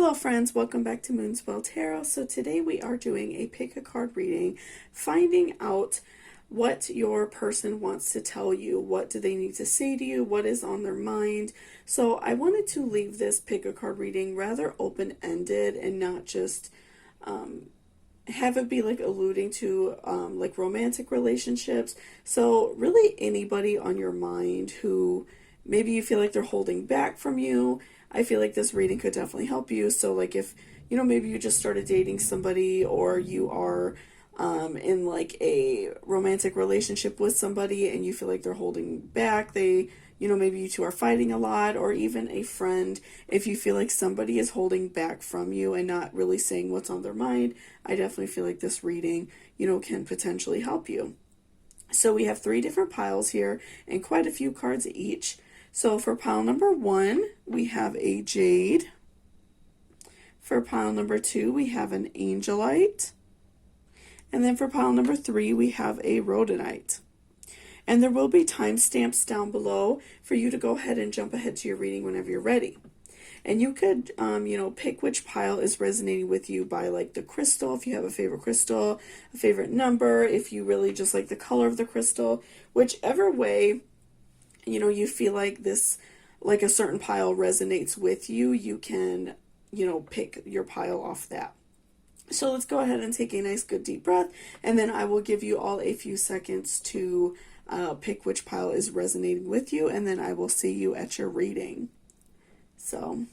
Hello friends, welcome back to Moonspell Tarot. So today we are doing a pick a card reading, finding out what your person wants to tell you, what do they need to say to you, what is on their mind. So I wanted to leave this pick a card reading rather open-ended and not just have it be like alluding to like romantic relationships. So really anybody on your mind who maybe you feel like they're holding back from you, I feel like this reading could definitely help you. So like if, maybe you just started dating somebody, or you are in like a romantic relationship with somebody and you feel like they're holding back, maybe you two are fighting a lot, or even a friend, if you feel like somebody is holding back from you and not really saying what's on their mind, I definitely feel like this reading, can potentially help you. So we have 3 different piles here and quite a few cards each. So for pile number 1, we have a Jade. For pile number 2, we have an Angelite. And then for pile number 3, we have a Rhodonite. And there will be timestamps down below for you to go ahead and jump ahead to your reading whenever you're ready. And you could, pick which pile is resonating with you by like the crystal, if you have a favorite crystal, a favorite number, if you really just like the color of the crystal, whichever way you feel like this, like a certain pile resonates with you, you can, pick your pile off that. So let's go ahead and take a nice good deep breath, and then I will give you all a few seconds to pick which pile is resonating with you, and then I will see you at your reading. So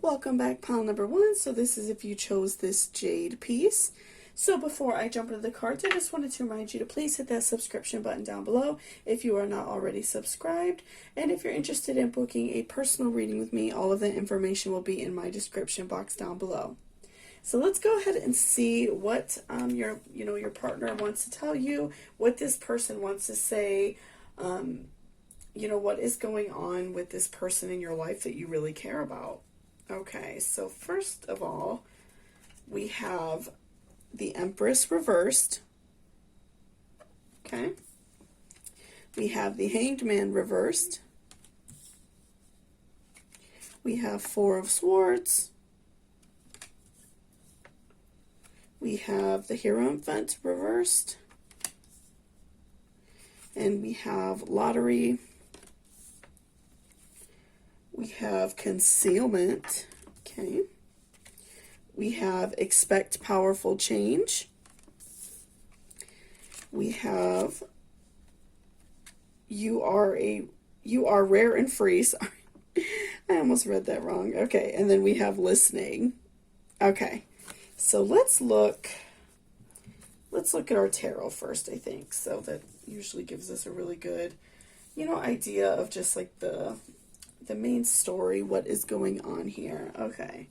welcome back, pile number 1. So this is if you chose this Jade piece. So before I jump into the cards, I just wanted to remind you to please hit that subscription button down below if you are not already subscribed. And if you're interested in booking a personal reading with me, all of that information will be in my description box down below. So let's go ahead and see what your partner wants to tell you, what this person wants to say, what is going on with this person in your life that you really care about. Okay, so first of all, we have the Empress reversed. Okay. We have the Hanged Man reversed. We have 4 of Swords. We have the Hierophant reversed. And we have Lottery. We have Concealment. Okay. We have Expect Powerful Change. We have You are Rare and Free. Sorry. I almost read that wrong. Okay, and then we have Listening. Okay. So let's look at our tarot first, I think. So that usually gives us a really good, idea of just like the main story, what is going on here. Okay.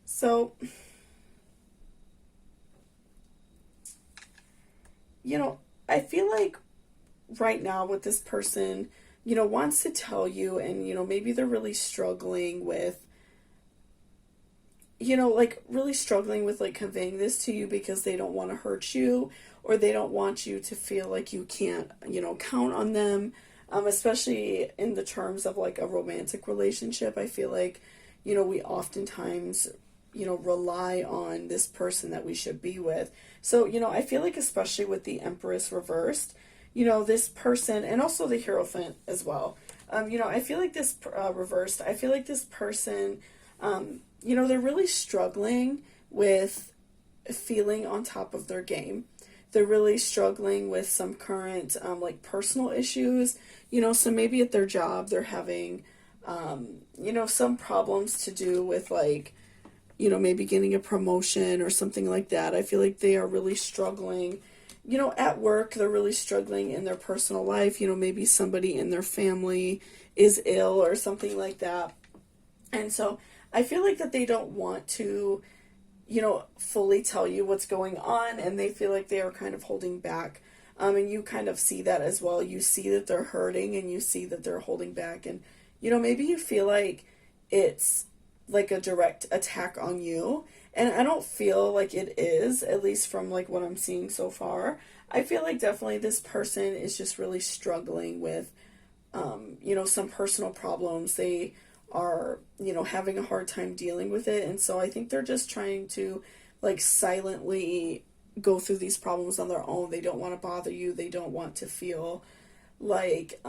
So, I feel like right now what this person, wants to tell you, and, maybe they're really struggling with, like conveying this to you because they don't want to hurt you, or they don't want you to feel like you can't, count on them, especially in the terms of like a romantic relationship. I feel like, we oftentimes, rely on this person that we should be with. So, I feel like especially with the Empress reversed, this person, and also the Hierophant as well, I feel like this reversed, I feel like this person, they're really struggling with feeling on top of their game. They're really struggling with some current, like personal issues, so maybe at their job, they're having, some problems to do with like, maybe getting a promotion or something like that. I feel like they are really struggling, at work. They're really struggling in their personal life. Maybe somebody in their family is ill or something like that. And so I feel like that they don't want to fully tell you what's going on, and they feel like they are kind of holding back. And you kind of see that as well. You see that they're hurting, and you see that they're holding back. And, maybe you feel like it's like a direct attack on you. And I don't feel like it is, at least from like what I'm seeing so far. I feel like definitely this person is just really struggling with, some personal problems. They are, having a hard time dealing with it. And so I think they're just trying to like silently go through these problems on their own. They don't want to bother you. They don't want to feel like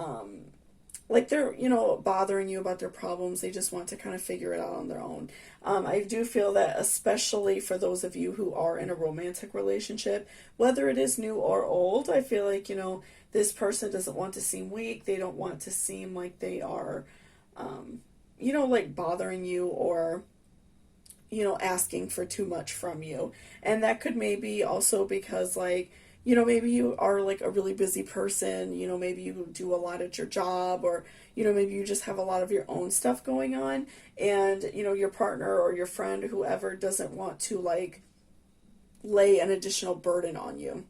they're, bothering you about their problems. They just want to kind of figure it out on their own. I do feel that especially for those of you who are in a romantic relationship, whether it is new or old, I feel like, this person doesn't want to seem weak. They don't want to seem like they are, like bothering you or, asking for too much from you. And that could maybe also because like, maybe you are like a really busy person, maybe you do a lot at your job, or, maybe you just have a lot of your own stuff going on, and, your partner or your friend, whoever, doesn't want to like lay an additional burden on you.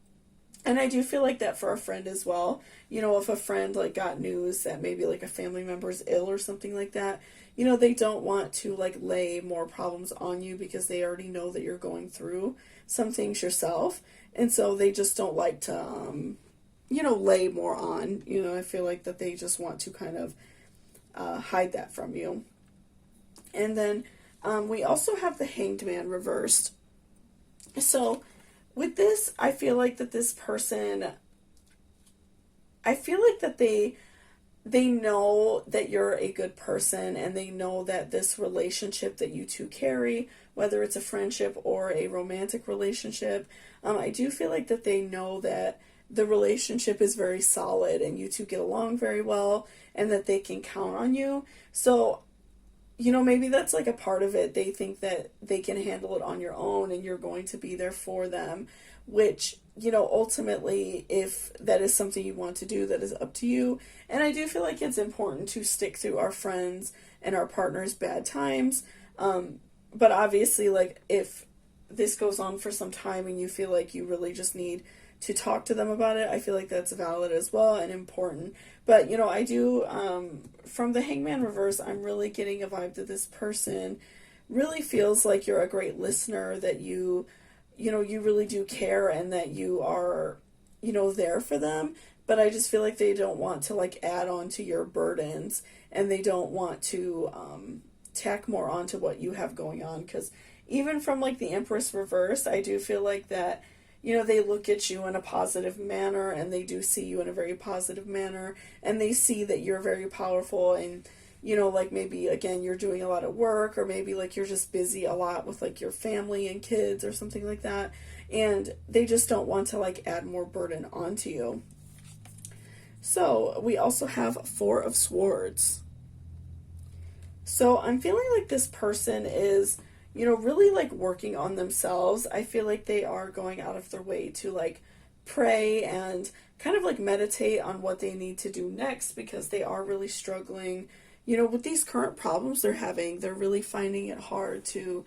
And I do feel like that for a friend as well. If a friend like got news that maybe like a family member is ill or something like that, they don't want to like lay more problems on you because they already know that you're going through some things yourself. And so they just don't like to, lay more on. I feel like that they just want to kind of hide that from you. And then we also have the Hanged Man reversed. So with this, I feel like that this person, I feel like that they know that you're a good person, and they know that this relationship that you two carry, whether it's a friendship or a romantic relationship, I do feel like that they know that the relationship is very solid and you two get along very well, and that they can count on you. So, maybe that's like a part of it. They think that they can handle it on your own and you're going to be there for them, which, ultimately, if that is something you want to do, that is up to you. And I do feel like it's important to stick through our friends and our partners' bad times. But obviously, like, if this goes on for some time and you feel like you really just need to talk to them about it, I feel like that's valid as well and important. But, I do, from the Hangman reverse, I'm really getting a vibe that this person really feels like you're a great listener, that you really do care, and that you are, there for them. But I just feel like they don't want to like add on to your burdens, and they don't want to tack more onto what you have going on. Because even from like the Empress reverse, I do feel like that, they look at you in a positive manner, and they do see you in a very positive manner, and they see that you're very powerful, and, like maybe, again, you're doing a lot of work, or maybe like you're just busy a lot with like your family and kids or something like that, and they just don't want to like add more burden onto you. So we also have Four of Swords. So I'm feeling like this person is, really like working on themselves. I feel like they are going out of their way to like pray and kind of like meditate on what they need to do next, because they are really struggling, with these current problems they're having. They're really finding it hard to,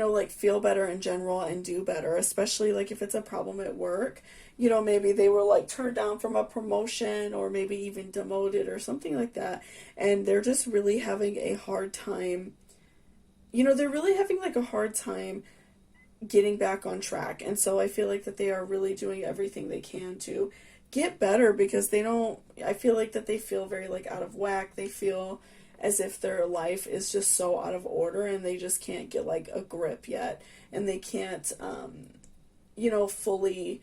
like feel better in general and do better, especially like if it's a problem at work. Maybe they were like turned down from a promotion, or maybe even demoted or something like that. And they're just really having a hard time, they're really having like a hard time getting back on track. And so I feel like that they are really doing everything they can to get better, because I feel like that they feel very like out of whack. They feel as if their life is just so out of order, and they just can't get like a grip yet, and they can't fully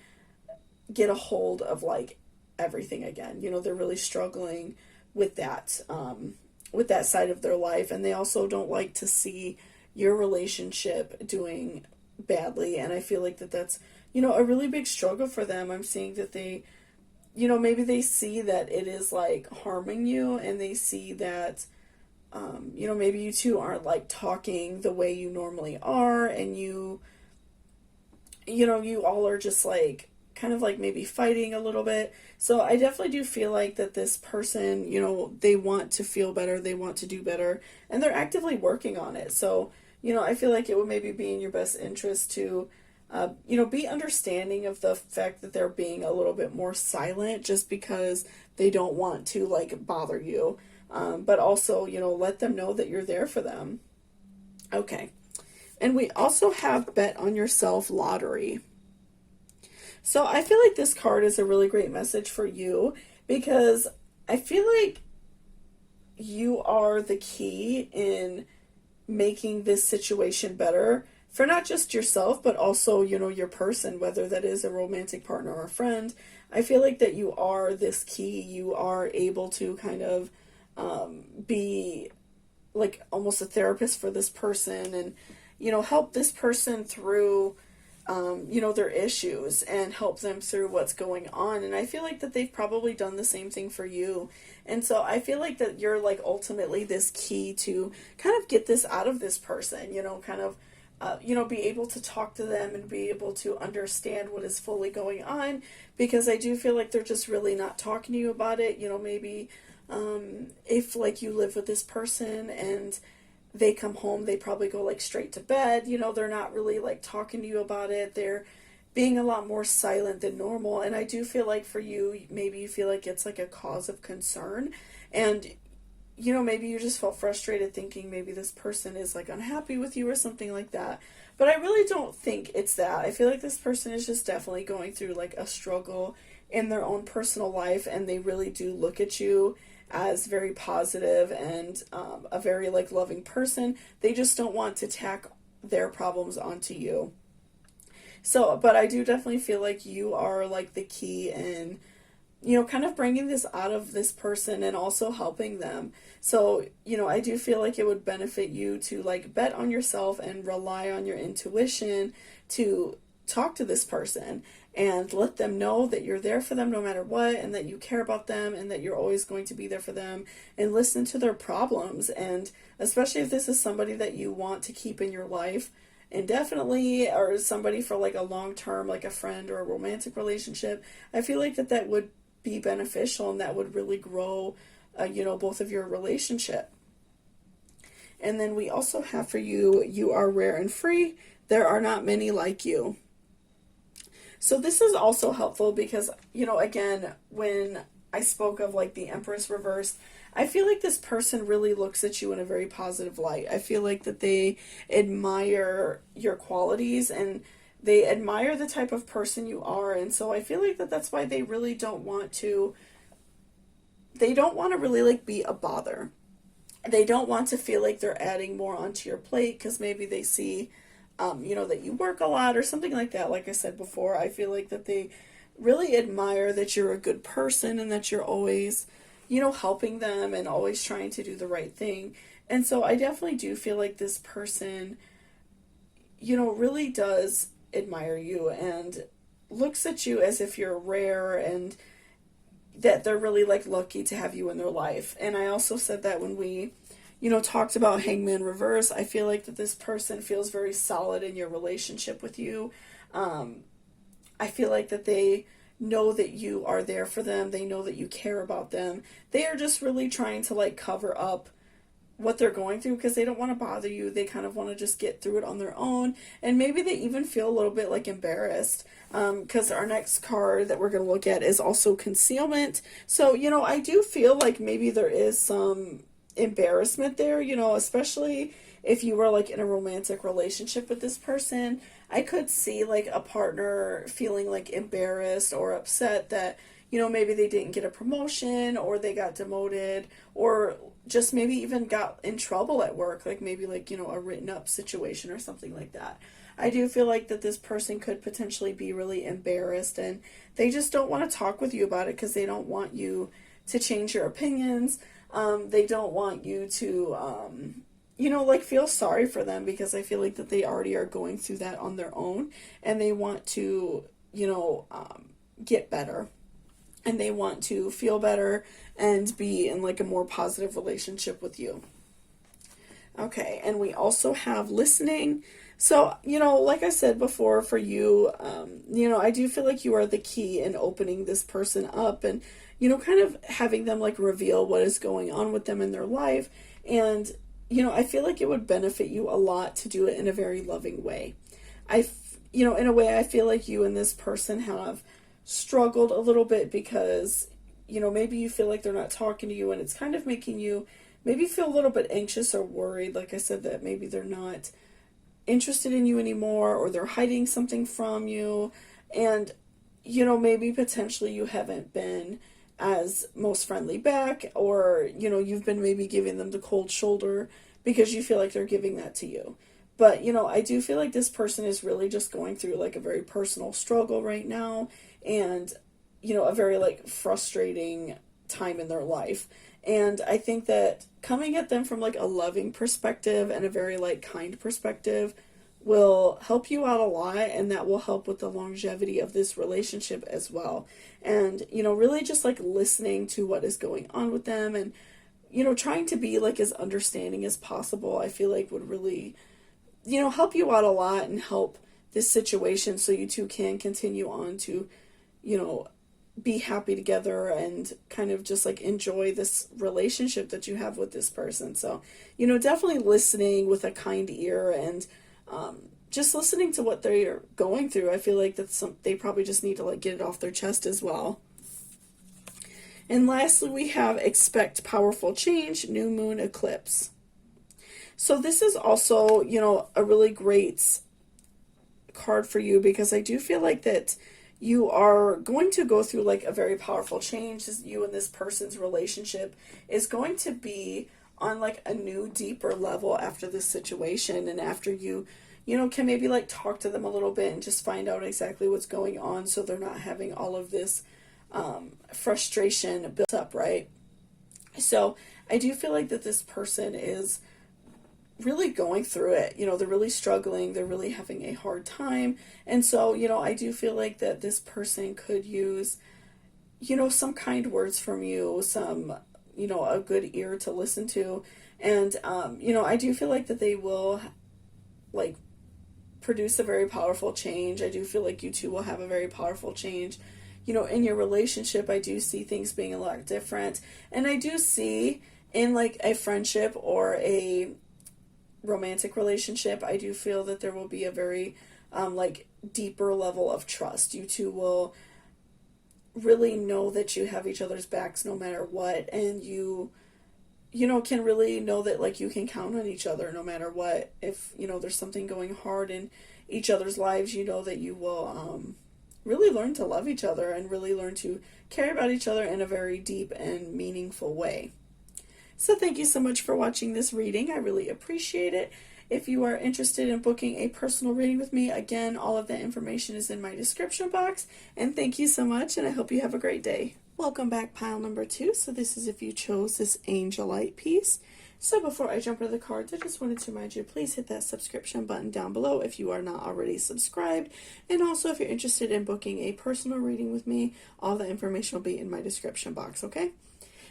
get a hold of like everything again. They're really struggling with that side of their life, and they also don't like to see your relationship doing badly. And I feel like that's a really big struggle for them. I'm seeing that they, maybe they see that it is like harming you, and they see that maybe you two aren't like talking the way you normally are, and you all are just like kind of like maybe fighting a little bit. So I definitely do feel like that this person, they want to feel better, they want to do better, and they're actively working on it. So, I feel like it would maybe be in your best interest to, be understanding of the fact that they're being a little bit more silent just because they don't want to, like, bother you. But also, let them know that you're there for them. Okay. And we also have Bet on Yourself Lottery. So I feel like this card is a really great message for you because I feel like you are the key in making this situation better for not just yourself, but also, your person, whether that is a romantic partner or a friend. I feel like that you are this key. You are able to kind of be like almost a therapist for this person and, help this person through, their issues and help them through what's going on. And I feel like that they've probably done the same thing for you. And so I feel like that you're like ultimately this key to kind of get this out of this person, kind of, be able to talk to them and be able to understand what is fully going on, because I do feel like they're just really not talking to you about it. Maybe if like you live with this person and they come home, they probably go like straight to bed. They're not really like talking to you about it. They're being a lot more silent than normal. And I do feel like for you, maybe you feel like it's like a cause of concern. And, maybe you just felt frustrated thinking maybe this person is like unhappy with you or something like that. But I really don't think it's that. I feel like this person is just definitely going through like a struggle in their own personal life. And they really do look at you as very positive and a very like loving person. They just don't want to tack their problems onto you. So, but I do definitely feel like you are like the key in, kind of bringing this out of this person and also helping them. So, I do feel like it would benefit you to like bet on yourself and rely on your intuition to talk to this person and let them know that you're there for them no matter what, and that you care about them and that you're always going to be there for them, and listen to their problems. And especially if this is somebody that you want to keep in your life indefinitely, or somebody for like a long term, like a friend or a romantic relationship, I feel like that would be beneficial and that would really grow, both of your relationship. And then we also have for you, you are rare and free. There are not many like you. So this is also helpful because, again, when I spoke of like the Empress reversed, I feel like this person really looks at you in a very positive light. I feel like that they admire your qualities and they admire the type of person you are. And so I feel like that's why they really don't want to really like be a bother. They don't want to feel like they're adding more onto your plate because maybe they see that you work a lot or something like that. Like I said before, I feel like that they really admire that you're a good person and that you're always, helping them and always trying to do the right thing. And so I definitely do feel like this person, really does admire you and looks at you as if you're rare and that they're really like lucky to have you in their life. And I also said that when we talked about Hangman reverse, I feel like that this person feels very solid in your relationship with you. I feel like that they know that you are there for them. They know that you care about them. They are just really trying to like cover up what they're going through because they don't want to bother you. They kind of want to just get through it on their own. And maybe they even feel a little bit like embarrassed because our next card that we're going to look at is also concealment. So, I do feel like maybe there is some embarrassment there, especially if you were like in a romantic relationship with this person. I could see like a partner feeling like embarrassed or upset that, maybe they didn't get a promotion or they got demoted or just maybe even got in trouble at work, like maybe like, a written up situation or something like that. I do feel like that this person could potentially be really embarrassed and they just don't want to talk with you about it because they don't want you to change your opinions. They don't want you to, like feel sorry for them because I feel like that they already are going through that on their own and they want to, get better and they want to feel better and be in like a more positive relationship with you. Okay. And we also have listening. So, like I said before, for you, I do feel like you are the key in opening this person up and, kind of having them like reveal what is going on with them in their life. And, I feel like it would benefit you a lot to do it in a very loving way. In a way, I feel like you and this person have struggled a little bit because, maybe you feel like they're not talking to you, and it's kind of making you maybe feel a little bit anxious or worried. Like I said, that maybe they're not interested in you anymore, or they're hiding something from you. And, maybe potentially you haven't been as most friendly back, or, you've been maybe giving them the cold shoulder because you feel like they're giving that to you. But, I do feel like this person is really just going through like a very personal struggle right now, and, a very like frustrating time in their life. And I think that coming at them from like a loving perspective and a very like kind perspective will help you out a lot, and that will help with the longevity of this relationship as well. And, really just like listening to what is going on with them, and, trying to be like as understanding as possible, I feel like would really, help you out a lot and help this situation so you two can continue on to, be happy together and kind of just like enjoy this relationship that you have with this person. So, definitely listening with a kind ear, and just listening to what they're going through. I feel like they probably just need to like get it off their chest as well. And lastly, we have expect powerful change, new moon eclipse. So this is also, a really great card for you, because I do feel like that you are going to go through like a very powerful change. You and this person's relationship is going to be on like a new, deeper level after this situation, and after you can maybe like talk to them a little bit and just find out exactly what's going on, so they're not having all of this frustration built up, right? So I do feel like that this person is really going through it. They're really struggling. They're really having a hard time. And so, I do feel like that this person could use, some kind words from you, some, a good ear to listen to. And, I do feel like that they will, like, produce a very powerful change. I do feel like you two will have a very powerful change. In your relationship, I do see things being a lot different. And I do see in, like, a friendship or a romantic relationship, I do feel that there will be a very like deeper level of trust. You two will really know that you have each other's backs no matter what, and you can really know that like you can count on each other no matter what. If there's something going hard in each other's lives, that you will really learn to love each other and really learn to care about each other in a very deep and meaningful way. So thank you so much for watching this reading. I really appreciate it. If you are interested in booking a personal reading with me, again, all of that information is in my description box. And thank you so much, and I hope you have a great day. Welcome back, pile number 2. So this is if you chose this Angelite piece. So before I jump into the cards, I just wanted to remind you, please hit that subscription button down below if you are not already subscribed. And also, if you're interested in booking a personal reading with me, all the information will be in my description box, okay?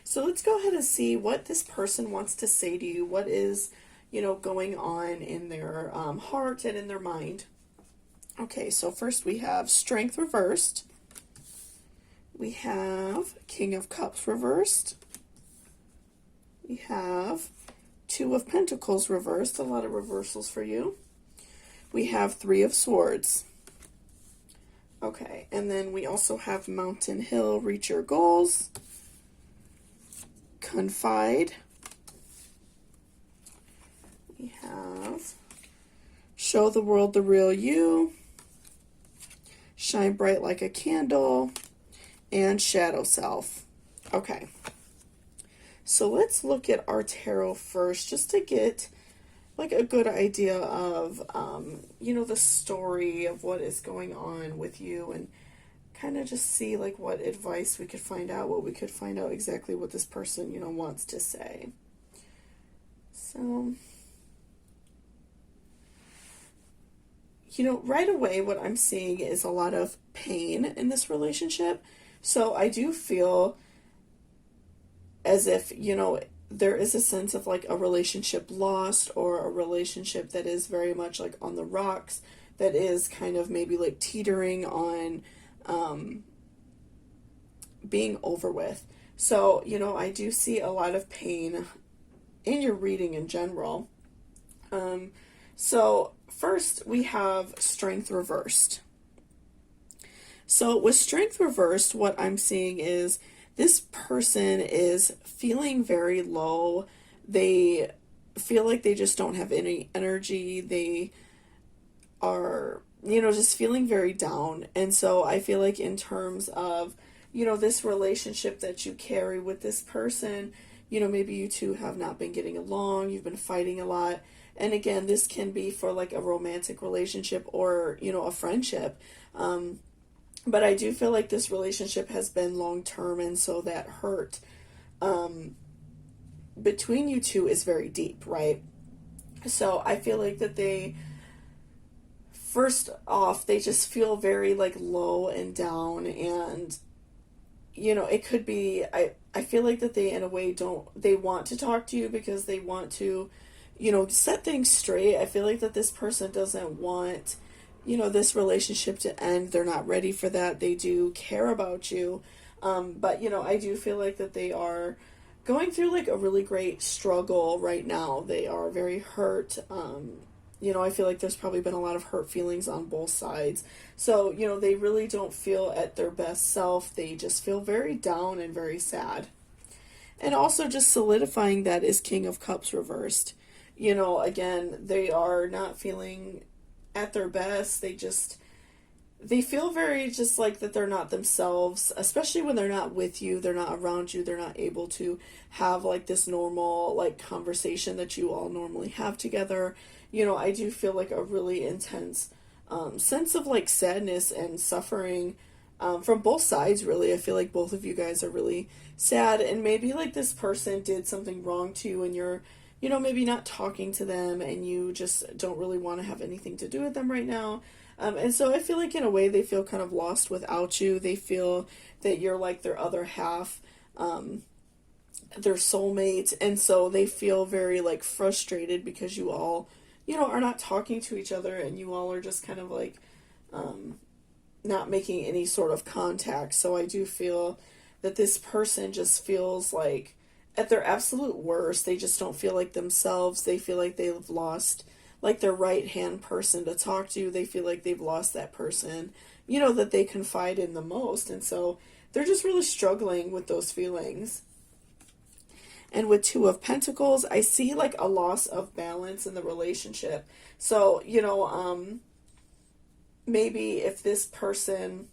So let's go ahead and see what this person wants to say to you. What is, going on in their heart and in their mind. Okay, so first we have Strength reversed. We have King of Cups reversed. We have Two of Pentacles reversed. A lot of reversals for you. We have Three of Swords. Okay, and then we also have Mountain Hill, Reach Your Goals. Confide. We have Show the World the Real You. Shine Bright Like a Candle. And Shadow Self. Okay. So let's look at our tarot first, just to get like a good idea of, the story of what is going on with you, and kind of just see like what advice we could find out, exactly what this person, wants to say. So, right away what I'm seeing is a lot of pain in this relationship. So I do feel as if, there is a sense of like a relationship lost, or a relationship that is very much like on the rocks, that is kind of maybe like teetering on being over with. So, I do see a lot of pain in your reading in general. So first we have Strength reversed. So with Strength reversed, what I'm seeing is this person is feeling very low. They feel like they just don't have any energy. They are, just feeling very down. And so I feel like in terms of, this relationship that you carry with this person, maybe you two have not been getting along, you've been fighting a lot. And again, this can be for like a romantic relationship or, a friendship. But I do feel like this relationship has been long term, and so that hurt between you two is very deep, right? So I feel like that they, first off, they just feel very like low and down, and it could be, I feel like that they in a way they want to talk to you because they want to, set things straight. I feel like that this person doesn't want, this relationship to end. They're not ready for that. They do care about you. But, I do feel like that they are going through like a really great struggle right now. They are very hurt. I feel like there's probably been a lot of hurt feelings on both sides. So, they really don't feel at their best self. They just feel very down and very sad. And also just solidifying that is King of Cups reversed. Again, they are not feeling at their best. They feel very just like that they're not themselves, especially when they're not with you, they're not around you, they're not able to have like this normal like conversation that you all normally have together. I do feel like a really intense sense of like sadness and suffering from both sides, really. I feel like both of you guys are really sad, and maybe like this person did something wrong to you and you're maybe not talking to them and you just don't really want to have anything to do with them right now. And so I feel like in a way they feel kind of lost without you. They feel that you're like their other half, their soulmate. And so they feel very like frustrated because you all, are not talking to each other, and you all are just kind of like not making any sort of contact. So I do feel that this person just feels like at their absolute worst, they just don't feel like themselves. They feel like they've lost like their right hand person to talk to. They feel like they've lost that person, that they confide in the most. And so they're just really struggling with those feelings. And with Two of Pentacles, I see like a loss of balance in the relationship. So, maybe if this person,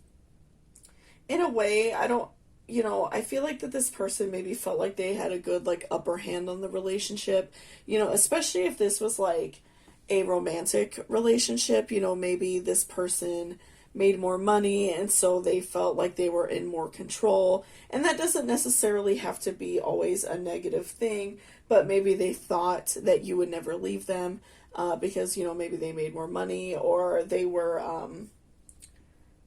in a way, I feel like that this person maybe felt like they had a good like upper hand on the relationship, especially if this was like a romantic relationship. Maybe this person made more money, and so they felt like they were in more control. And that doesn't necessarily have to be always a negative thing, but maybe they thought that you would never leave them because, maybe they made more money, or they were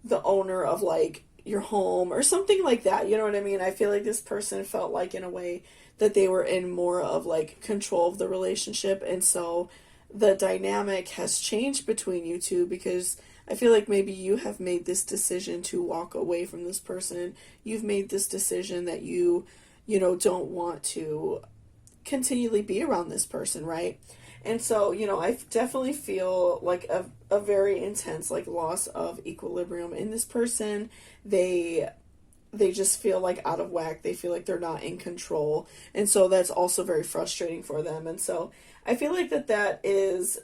the owner of like your home or something like that. You know what I mean? I feel like this person felt like in a way that they were in more of like control of the relationship, and so the dynamic has changed between you two because I feel like maybe you have made this decision to walk away from this person. You've made this decision that you don't want to continually be around this person, right? And so, I definitely feel like a very intense like loss of equilibrium in this person. They just feel like out of whack. They feel like they're not in control. And so that's also very frustrating for them. And so I feel like that is,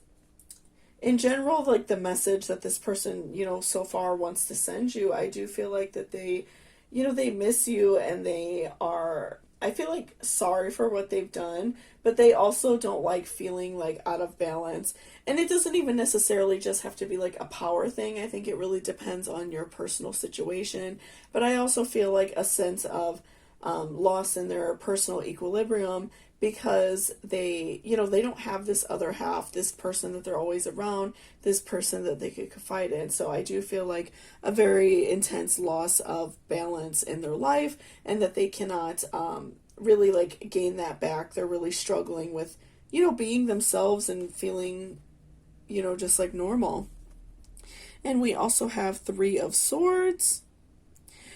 in general, like the message that this person, so far wants to send you. I do feel like that they, they miss you, and they are, I feel like, sorry for what they've done, but they also don't like feeling like out of balance. And it doesn't even necessarily just have to be like a power thing. I think it really depends on your personal situation. But I also feel like a sense of loss in their personal equilibrium because they, they don't have this other half, this person that they're always around, this person that they could confide in. So I do feel like a very intense loss of balance in their life, and that they cannot really like gain that back. They're really struggling with, being themselves and feeling, just like normal. And we also have Three of Swords.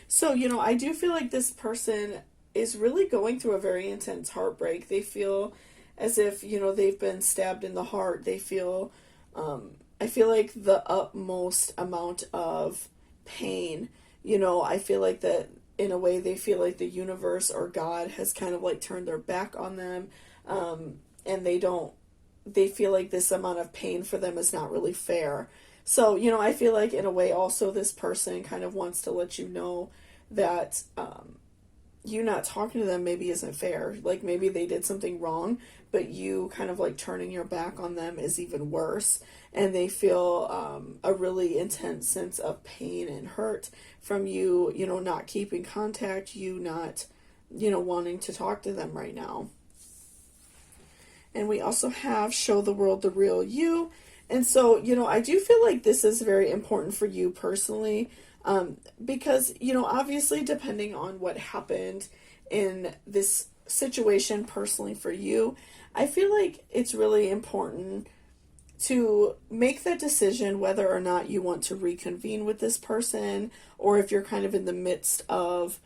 So, I do feel like this person is really going through a very intense heartbreak. They feel as if, they've been stabbed in the heart. They feel, I feel like the utmost amount of pain. I feel like that in a way they feel like the universe or God has kind of like turned their back on them. And they feel like this amount of pain for them is not really fair. So, I feel like in a way also this person kind of wants to let you know that you not talking to them maybe isn't fair. Like maybe they did something wrong, but you kind of like turning your back on them is even worse. And they feel a really intense sense of pain and hurt from you, not keeping contact, you not, wanting to talk to them right now. And we also have show the world the real you. And so, I do feel like this is very important for you personally, because, obviously depending on what happened in this situation personally for you, I feel like it's really important to make that decision whether or not you want to reconvene with this person, or if you're kind of in the midst of,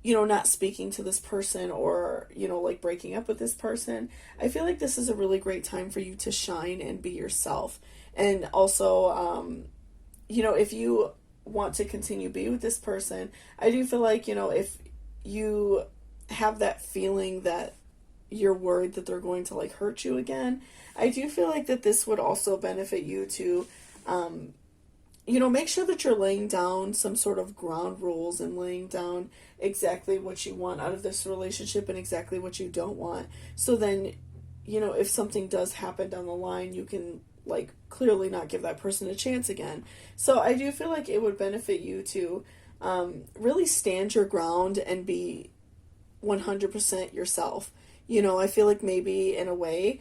not speaking to this person, or, like breaking up with this person. I feel like this is a really great time for you to shine and be yourself. And also, if you want to continue be with this person, I do feel like, if you have that feeling that you're worried that they're going to like hurt you again, I do feel like that this would also benefit you to, make sure that you're laying down some sort of ground rules and laying down exactly what you want out of this relationship and exactly what you don't want. So then, if something does happen down the line, you can like clearly not give that person a chance again. So I do feel like it would benefit you to really stand your ground and be 100% yourself. I feel like maybe in a way,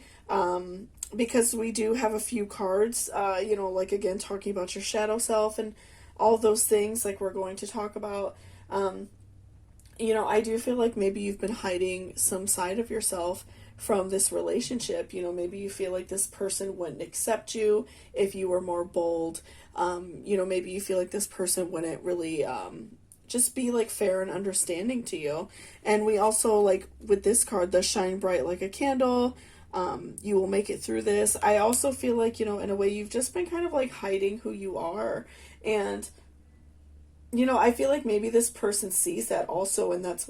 because we do have a few cards, like again, talking about your shadow self and all those things like we're going to talk about. I do feel like maybe you've been hiding some side of yourself from this relationship. Maybe you feel like this person wouldn't accept you if you were more bold. Maybe you feel like this person wouldn't really just be like fair and understanding to you. And we also, like with this card, the shine bright like a candle, you will make it through this. I also feel like, in a way you've just been kind of like hiding who you are. And I feel like maybe this person sees that also, and that's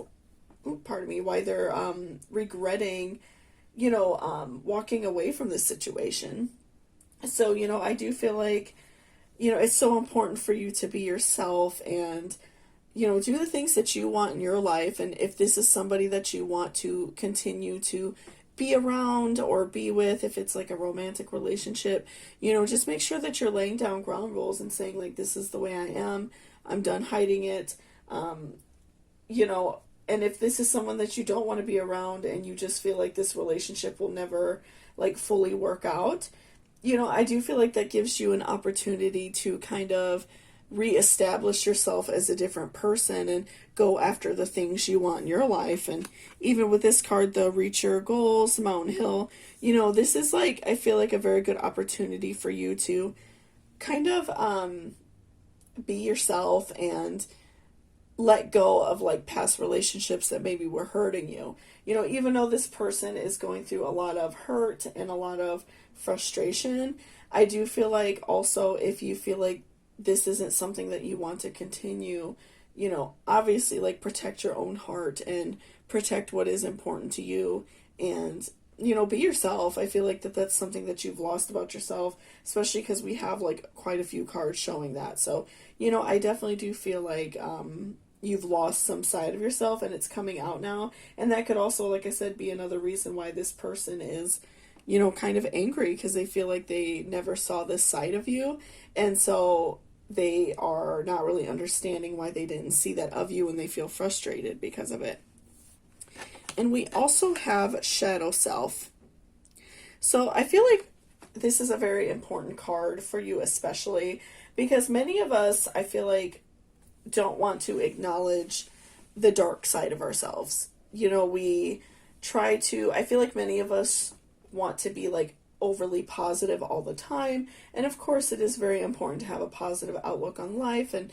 why they're regretting walking away from this situation. So I do feel like it's so important for you to be yourself and do the things that you want in your life. And if this is somebody that you want to continue to be around or be with, if it's like a romantic relationship, just make sure that you're laying down ground rules and saying like, this is the way I am. I'm done hiding it. And if this is someone that you don't want to be around and you just feel like this relationship will never like fully work out, I do feel like that gives you an opportunity to kind of reestablish yourself as a different person and go after the things you want in your life. And even with this card, the reach your goals, Mountain Hill, this is like, I feel like a very good opportunity for you to kind of be yourself and let go of like past relationships that maybe were hurting you. Even though this person is going through a lot of hurt and a lot of frustration, I do feel like also if you feel like this isn't something that you want to continue, obviously like protect your own heart and protect what is important to you and, be yourself. I feel like that's something that you've lost about yourself, especially because we have like quite a few cards showing that. So, I definitely do feel like, you've lost some side of yourself and it's coming out now. And that could also, like I said, be another reason why this person is, kind of angry because they feel like they never saw this side of you. And so they are not really understanding why they didn't see that of you, and they feel frustrated because of it. And we also have shadow self. So I feel like this is a very important card for you, especially because many of us, I feel like, don't want to acknowledge the dark side of ourselves. We try to, I feel like many of us want to be like overly positive all the time. And of course it is very important to have a positive outlook on life and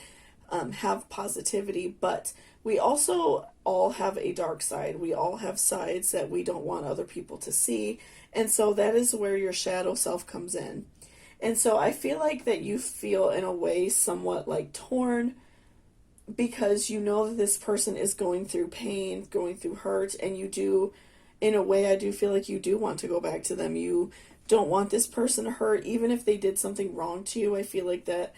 have positivity, but we also all have a dark side. We all have sides that we don't want other people to see. And so that is where your shadow self comes in. And so I feel like that you feel in a way somewhat like torn, because you know that this person is going through pain, going through hurt, and you do, in a way, I do feel like you do want to go back to them. You don't want this person to hurt, even if they did something wrong to you. I feel like that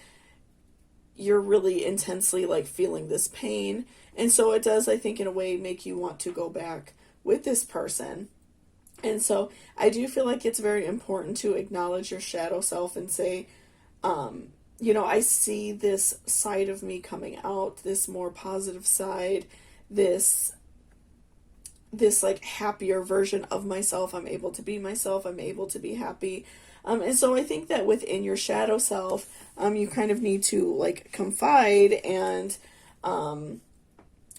you're really intensely like feeling this pain. And so it does, I think, in a way, make you want to go back with this person. And so I do feel like it's very important to acknowledge your shadow self and say, I see this side of me coming out, this more positive side, this like happier version of myself. I'm able to be myself. I'm able to be happy. And so I think that within your shadow self, you kind of need to like confide and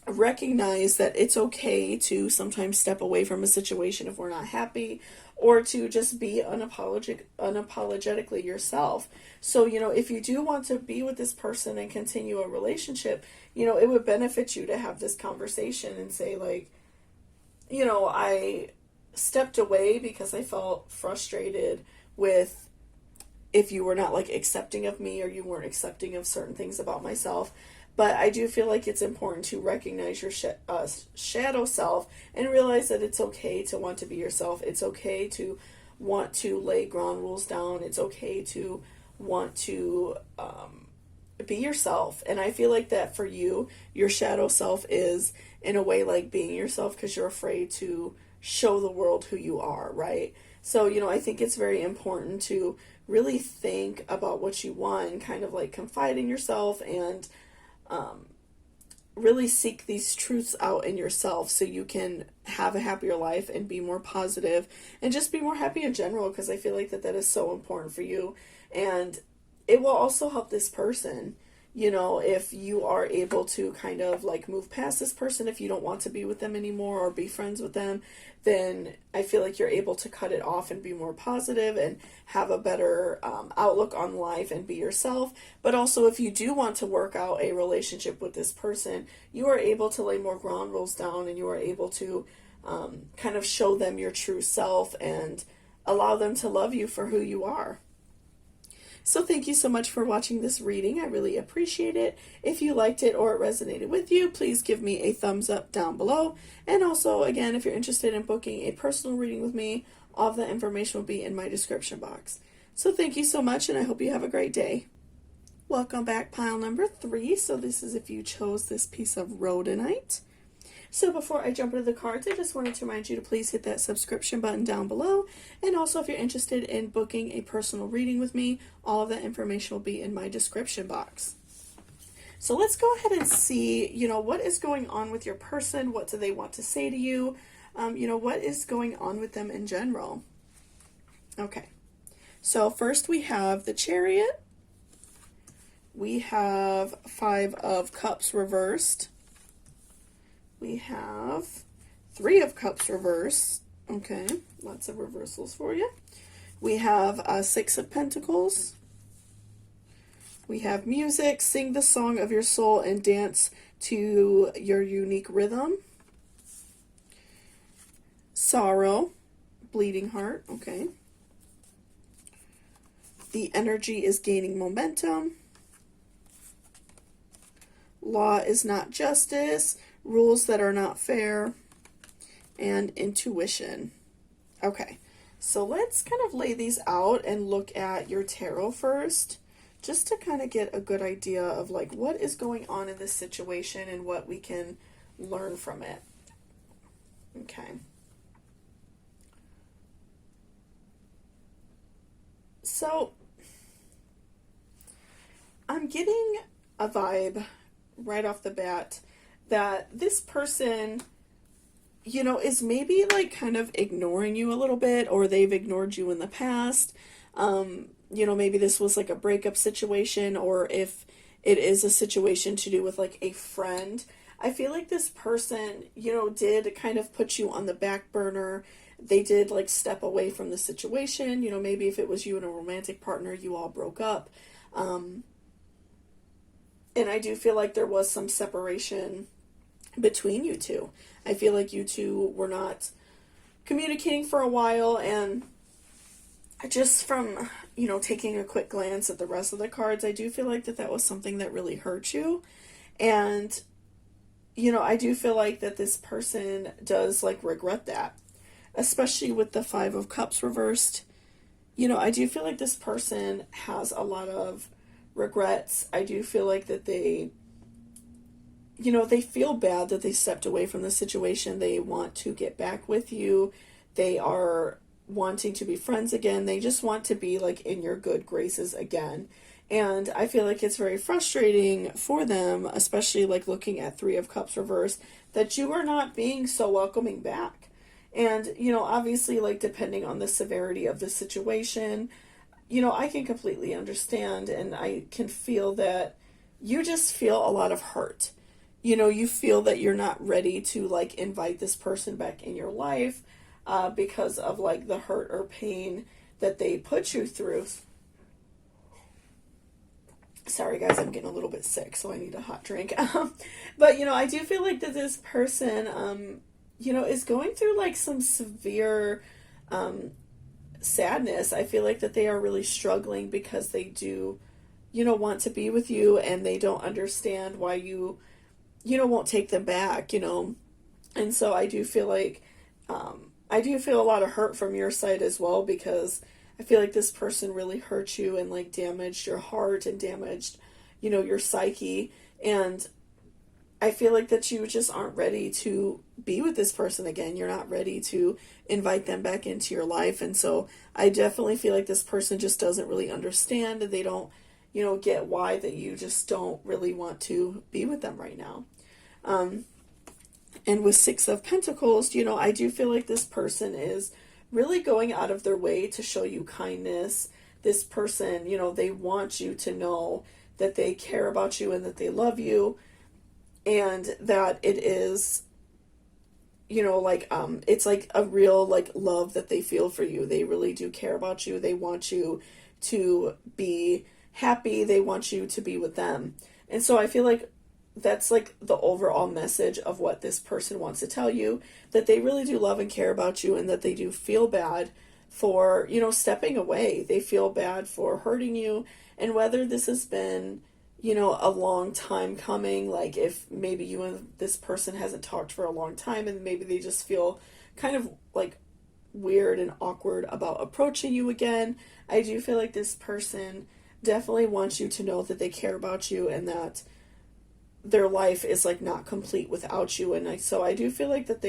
recognize that it's okay to sometimes step away from a situation if we're not happy, or to just be unapologetically yourself. So, if you do want to be with this person and continue a relationship, it would benefit you to have this conversation and say, like, I stepped away because I felt frustrated with if you were not like accepting of me, or you weren't accepting of certain things about myself. But I do feel like it's important to recognize your shadow self and realize that it's okay to want to be yourself. It's okay to want to lay ground rules down. It's okay to want to be yourself. And I feel like that for you, your shadow self is in a way like being yourself because you're afraid to show the world who you are, right? So, I think it's very important to really think about what you want and kind of like confide in yourself and really seek these truths out in yourself so you can have a happier life and be more positive and just be more happy in general, because I feel like that is so important for you. And it will also help this person, if you are able to kind of like move past this person, if you don't want to be with them anymore or be friends with them, then I feel like you're able to cut it off and be more positive and have a better outlook on life and be yourself. But also, if you do want to work out a relationship with this person, you are able to lay more ground rules down, and you are able to kind of show them your true self and allow them to love you for who you are. So thank you so much for watching this reading. I really appreciate it. If you liked it or it resonated with you, please give me a thumbs up down below. And also, again, if you're interested in booking a personal reading with me, all of that information will be in my description box. So thank you so much, and I hope you have a great day. Welcome back, pile number 3. So this is if you chose this piece of rhodonite. So before I jump into the cards, I just wanted to remind you to please hit that subscription button down below. And also, if you're interested in booking a personal reading with me, all of that information will be in my description box. So let's go ahead and see, what is going on with your person? What do they want to say to you? What is going on with them in general? Okay. So first we have the Chariot. We have 5 of Cups reversed. We have 3 of Cups reversed. Okay, lots of reversals for you. We have 6 of Pentacles. We have Music, sing the song of your soul and dance to your unique rhythm. Sorrow, Bleeding Heart. Okay. The energy is gaining momentum. Law is not justice. Rules that are not fair, and intuition. Okay, so let's kind of lay these out and look at your tarot first, just to kind of get a good idea of like what is going on in this situation and what we can learn from it. Okay. So I'm getting a vibe right off the bat that this person, is maybe like kind of ignoring you a little bit, or they've ignored you in the past. Maybe this was like a breakup situation, or if it is a situation to do with like a friend. I feel like this person, did kind of put you on the back burner. They did like step away from the situation. Maybe if it was you and a romantic partner, you all broke up. And I do feel like there was some separation between you two. I feel like you two were not communicating for a while, and just from, taking a quick glance at the rest of the cards, I do feel like that was something that really hurt you. And, I do feel like that this person does, like, regret that, especially with the Five of Cups reversed. I do feel like this person has a lot of regrets. I do feel like that they feel bad that they stepped away from the situation. They want to get back with you. They are wanting to be friends again. They just want to be, like, in your good graces again. And I feel like it's very frustrating for them, especially, like, looking at Three of Cups reversed, that you are not being so welcoming back. And, obviously, like, depending on the severity of the situation, I can completely understand, and I can feel that you just feel a lot of hurt. You feel that you're not ready to, like, invite this person back in your life because of, like, the hurt or pain that they put you through. Sorry, guys, I'm getting a little bit sick, so I need a hot drink. But, I do feel like that this person, is going through, like, some severe sadness. I feel like that they are really struggling because they do, want to be with you, and they don't understand why you won't take them back, And so I do feel like, I do feel a lot of hurt from your side as well, because I feel like this person really hurt you and, like, damaged your heart and damaged, your psyche. And I feel like that you just aren't ready to be with this person again. You're not ready to invite them back into your life. And so I definitely feel like this person just doesn't really understand. They don't, get why that you just don't really want to be with them right now. And with Six of Pentacles, I do feel like this person is really going out of their way to show you kindness. This person, they want you to know that they care about you and that they love you, and that it is, it's like a real, like, love that they feel for you. They really do care about you. They want you to be happy. They want you to be with them. And so I feel like that's, like, the overall message of what this person wants to tell you, that they really do love and care about you, and that they do feel bad for, stepping away. They feel bad for hurting you. And whether this has been, a long time coming, like, if maybe you and this person hasn't talked for a long time, and maybe they just feel kind of, like, weird and awkward about approaching you again, I do feel like this person definitely wants you to know that they care about you, and that their life is, like, not complete without you. And so I do feel like that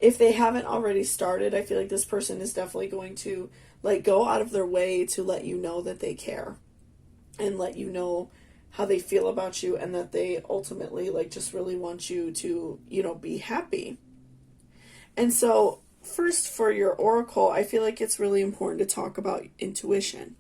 if they haven't already started, I feel like this person is definitely going to, like, go out of their way to let you know that they care, and let you know how they feel about you, and that they ultimately, like, just really want you to, be happy. And so first, for your oracle, I feel like it's really important to talk about intuition,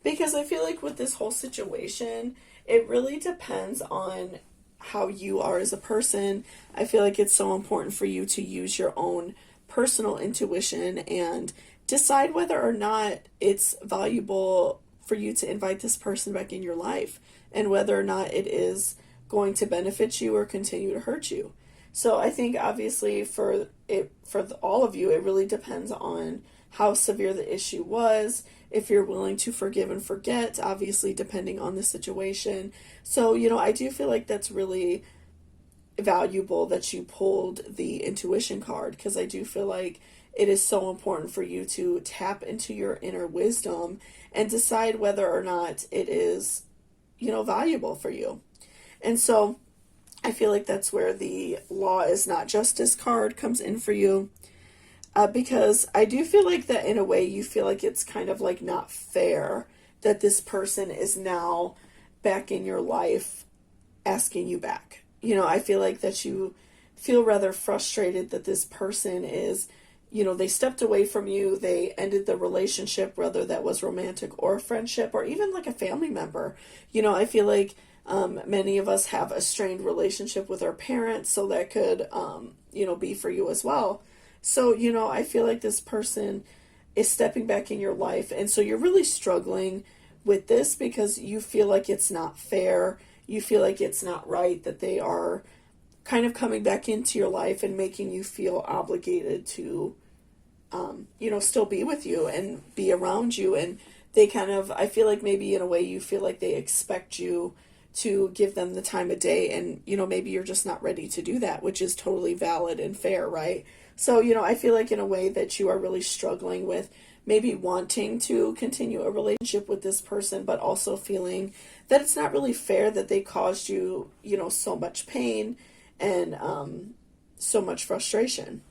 because I feel like with this whole situation, it really depends on how you are as a person. I feel like it's so important for you to use your own personal intuition and decide whether or not it's valuable for you to invite this person back in your life, and whether or not it is going to benefit you or continue to hurt you. So I think obviously for all of you, it really depends on how severe the issue was, if you're willing to forgive and forget, obviously depending on the situation. So, I do feel like that's really valuable that you pulled the intuition card, because I do feel like it is so important for you to tap into your inner wisdom and decide whether or not it is, valuable for you. And so I feel like that's where the Law is Not Justice card comes in for you. Because I do feel like that in a way you feel like it's kind of, like, not fair that this person is now back in your life asking you back. I feel like that you feel rather frustrated that this person is, they stepped away from you, they ended the relationship, whether that was romantic or friendship or even, like, a family member. I feel like many of us have a strained relationship with our parents, so that could, be for you as well. So, I feel like this person is stepping back in your life, and so you're really struggling with this because you feel like it's not fair. you feel like it's not right, that they are kind of coming back into your life and making you feel obligated to, still be with you and be around you. And they kind of, I feel like maybe in a way you feel like they expect you to give them the time of day, and, maybe you're just not ready to do that, which is totally valid and fair, right? So, I feel like in a way that you are really struggling with maybe wanting to continue a relationship with this person, but also feeling that it's not really fair that they caused you, so much pain and so much frustration.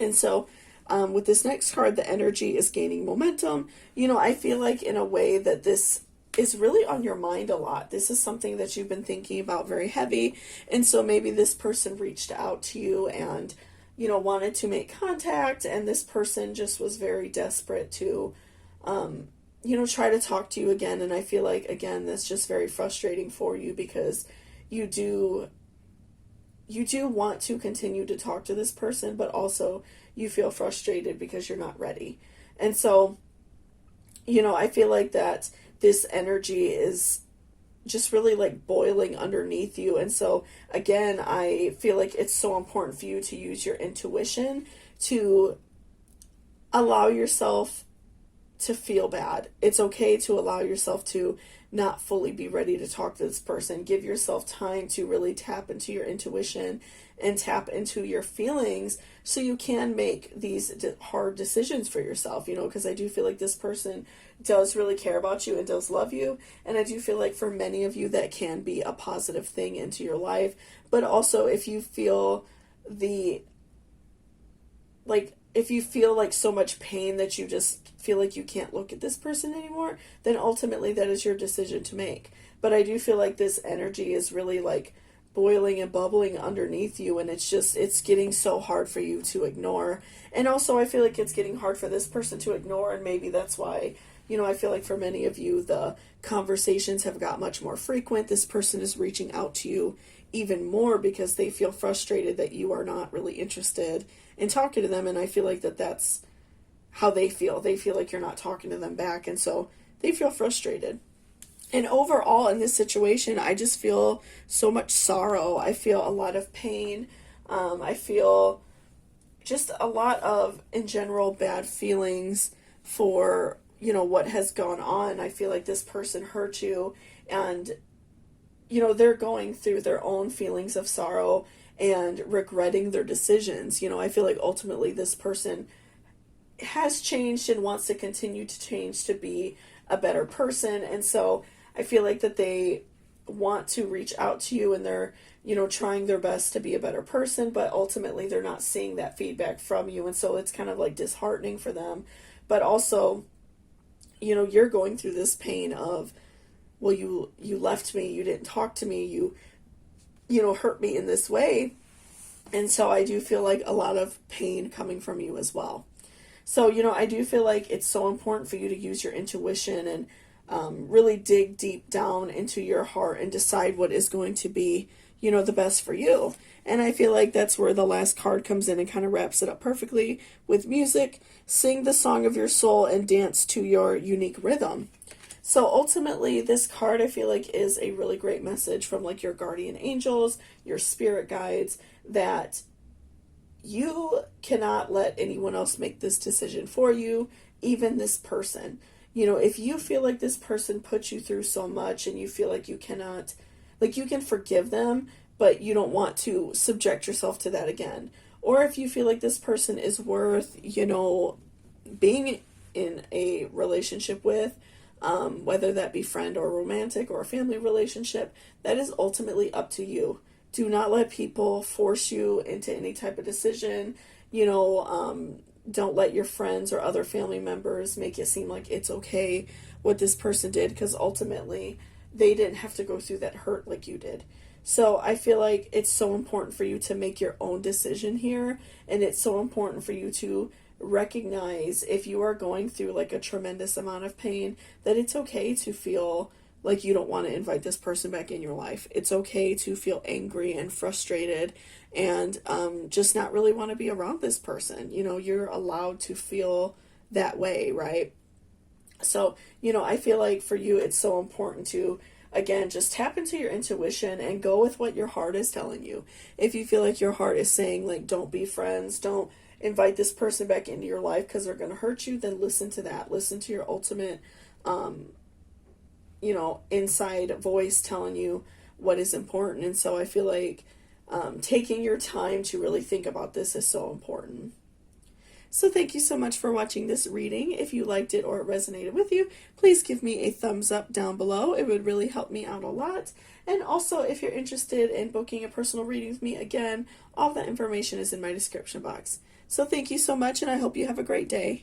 And so with this next card, the energy is gaining momentum. I feel like in a way that this is really on your mind a lot. This is something that you've been thinking about very heavy. And so maybe this person reached out to you and, wanted to make contact. And this person just was very desperate to, try to talk to you again. And I feel like, again, that's just very frustrating for you, because you do want to continue to talk to this person, but also you feel frustrated because you're not ready. And so, I feel like that this energy is just really like boiling underneath you. And so, again, I feel like it's so important for you to use your intuition to allow yourself to feel bad. It's okay to allow yourself to not fully be ready to talk to this person. Give yourself time to really tap into your intuition and tap into your feelings so you can make these hard decisions for yourself, because I do feel like this person does really care about you and does love you. And I do feel like for many of you that can be a positive thing into your life. But also if you feel if you feel like so much pain that you just feel like you can't look at this person anymore, then ultimately that is your decision to make. But I do feel like this energy is really like boiling and bubbling underneath you, and it's getting so hard for you to ignore. And also I feel like it's getting hard for this person to ignore, and maybe that's why, I feel like for many of you the conversations have got much more frequent. This person is reaching out to you even more because they feel frustrated that you are not really interested in talking to them. And I feel like that's how they feel. They feel like you're not talking to them back, and so they feel frustrated. And overall in this situation, I just feel so much sorrow. I feel a lot of pain. I feel just a lot of, in general, bad feelings for, what has gone on. I feel like this person hurt you, and, they're going through their own feelings of sorrow and regretting their decisions. I feel like ultimately this person has changed and wants to continue to change to be a better person. And so I feel like that they want to reach out to you, and they're, trying their best to be a better person, but ultimately they're not seeing that feedback from you. And so it's kind of like disheartening for them. But also, you're going through this pain of, well, you left me, you didn't talk to me, you hurt me in this way. And so I do feel like a lot of pain coming from you as well. So, I do feel like it's so important for you to use your intuition and really dig deep down into your heart and decide what is going to be, the best for you. And I feel like that's where the last card comes in and kind of wraps it up perfectly with music. Sing the song of your soul and dance to your unique rhythm. So ultimately, this card I feel like is a really great message from like your guardian angels, your spirit guides, that you cannot let anyone else make this decision for you, even this person. If you feel like this person put you through so much and you feel like you cannot, like you can forgive them, but you don't want to subject yourself to that again. Or if you feel like this person is worth, being in a relationship with, whether that be friend or romantic or a family relationship, that is ultimately up to you. Do not let people force you into any type of decision. Don't let your friends or other family members make it seem like it's okay what this person did, because ultimately they didn't have to go through that hurt like you did. So I feel like it's so important for you to make your own decision here, and it's so important for you to recognize if you are going through like a tremendous amount of pain, that it's okay to feel like you don't want to invite this person back in your life. It's okay to feel angry and frustrated and just not really want to be around this person. You're allowed to feel that way, right? So, I feel like for you, it's so important to, again, just tap into your intuition and go with what your heart is telling you. If you feel like your heart is saying, like, don't be friends, don't invite this person back into your life because they're going to hurt you, then listen to that. Listen to your ultimate, inside voice telling you what is important. And so I feel like taking your time to really think about this is so important. So thank you so much for watching this reading. If you liked it or it resonated with you, please give me a thumbs up down below. It would really help me out a lot. And also, if you're interested in booking a personal reading with me, again, all that information is in my description box. So thank you so much, and I hope you have a great day.